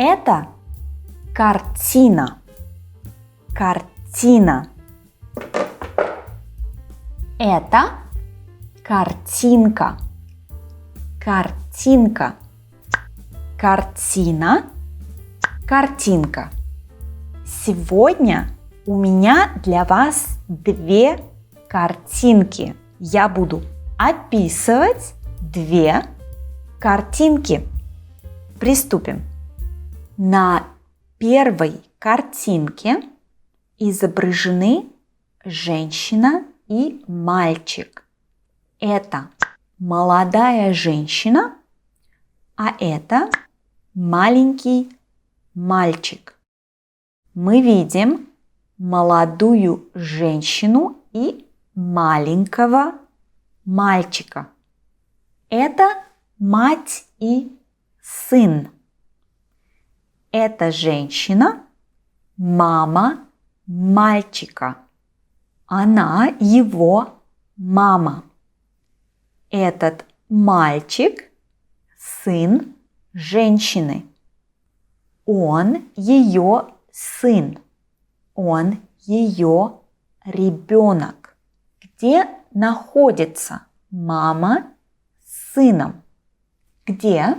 Это картина. Картина. Это картинка. Картинка. Картина. Картинка. Сегодня у меня для вас две картинки. Я буду описывать две картинки. Приступим. На первой картинке изображены женщина и мальчик. Это молодая женщина, а это маленький мальчик. Мы видим молодую женщину и маленького мальчика. Это мать и сын. Эта женщина – мама мальчика. Она его мама. Этот мальчик – сын женщины. Он ее сын. Он ее ребенок. Где находится мама с сыном? Где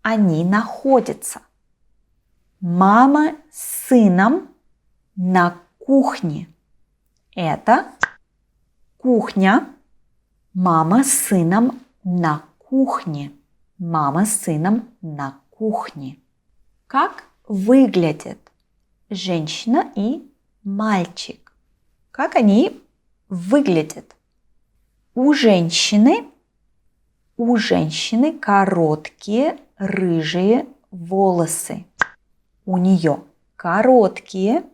они находятся? Мама с сыном на кухне. Это кухня. Мама с сыном на кухне. Мама с сыном на кухне. Как выглядят женщина и мальчик? Как они выглядят? У женщины короткие рыжие волосы. У нее короткие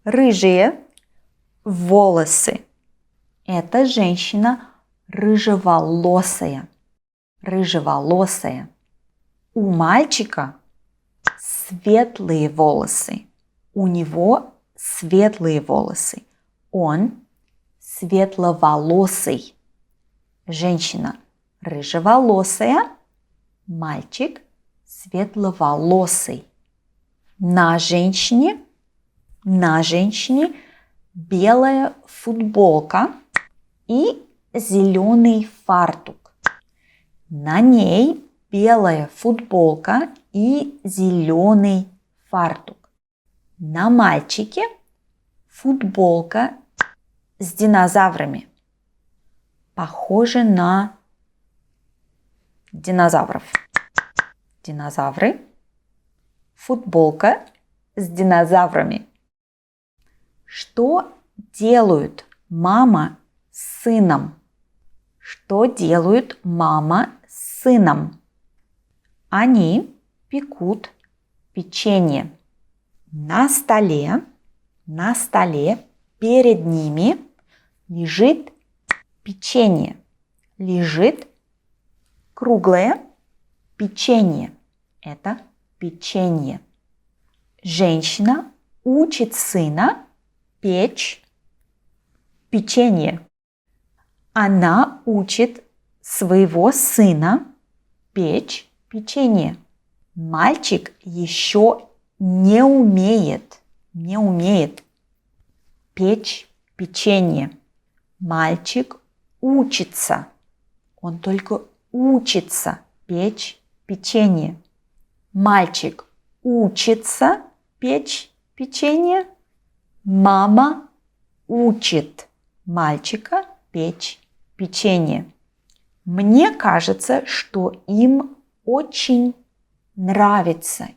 рыжие волосы. Эта женщина рыжеволосая. Рыжеволосая. У мальчика светлые волосы. У него светлые волосы. Он светловолосый. Женщина рыжеволосая, мальчик светловолосый. На женщине белая футболка и зеленый фартук. На ней белая футболка и зеленый фартук. На мальчике футболка с динозаврами. Похоже на динозавров. Динозавры. Футболка с динозаврами. Что делают мама с сыном? Что делают мама с сыном? Они пекут печенье. На столе перед ними лежит печенье. Лежит круглое печенье. Это печенье. Женщина учит сына печь печенье. Она учит своего сына печь печенье. Мальчик еще не умеет печь печенье. Мальчик учится. Он только учится печь печенье. Мальчик учится печь печенье. Мама учит мальчика печь печенье. Мне кажется, что им очень нравится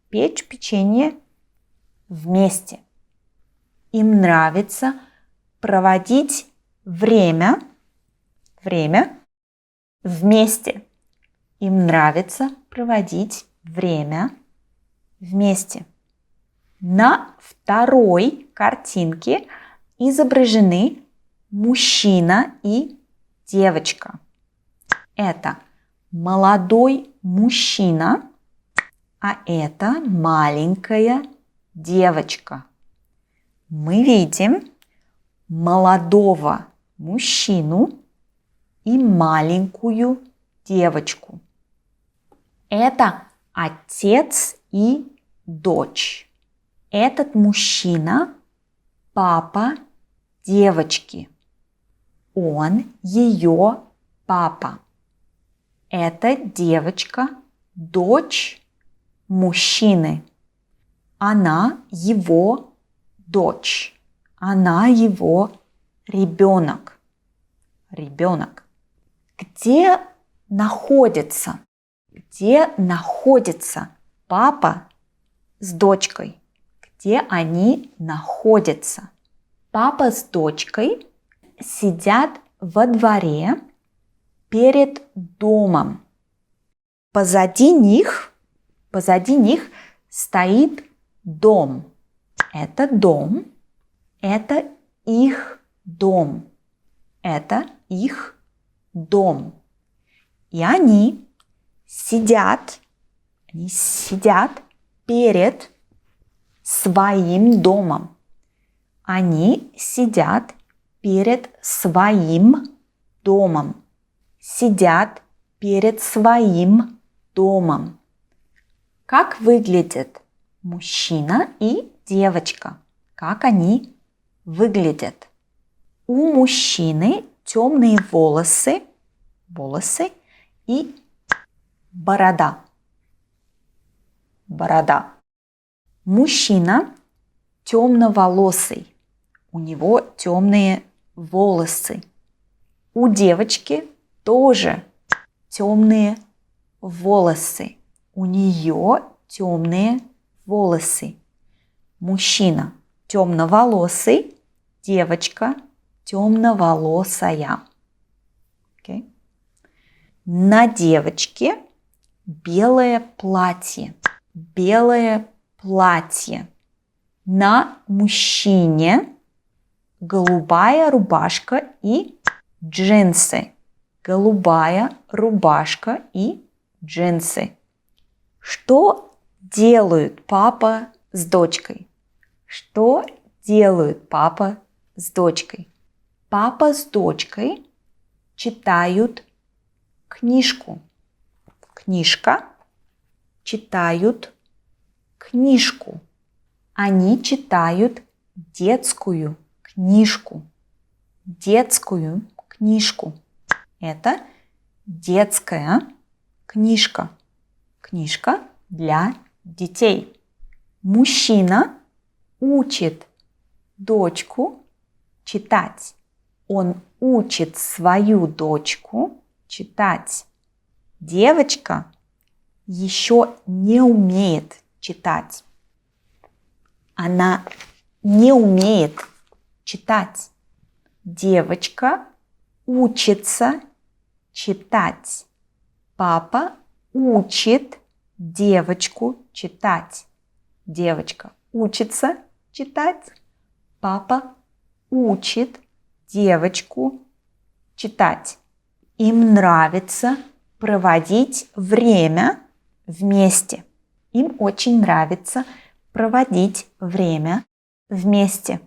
печь печенье вместе. Им нравится проводить время вместе. Им нравится проводить время вместе. На второй картинке изображены мужчина и девочка. Это молодой мужчина, а это маленькая девочка. Мы видим молодого мужчину и маленькую девочку. Это отец и дочь. Этот мужчина – папа девочки. Он ее папа. Эта девочка – дочь мужчины. Она его дочь. Она его ребенок. Ребенок. Где находится папа с дочкой? Где они находятся? Папа с дочкой сидят во дворе перед домом. Позади них стоит дом. Это дом. Это их дом. Это их дом. И они сидят перед своим домом. Они сидят перед своим домом. Сидят перед своим домом. Как выглядят мужчина и девочка? Как они выглядят? У мужчины темные волосы и борода. Мужчина темноволосый. У него темные волосы. У девочки тоже темные волосы. У нее темные волосы. Мужчина темноволосый, девочка темноволосая. Okay. На девочке белое платье. Белое платье. На мужчине голубая рубашка и джинсы. Голубая рубашка и джинсы. Что делают папа с дочкой? Что делают папа с дочкой? Папа с дочкой читают книжку. Книжка. Читают книжку. Они читают детскую книжку. Детскую книжку. Это детская книжка. Книжка для детей. Мужчина учит дочку читать. Он учит свою дочку читать. Девочка еще не умеет читать. Она не умеет читать. Девочка учится читать. Папа учит девочку читать. Девочка учится читать. Папа учит девочку читать. Им нравится проводить время вместе. Им очень нравится проводить время вместе.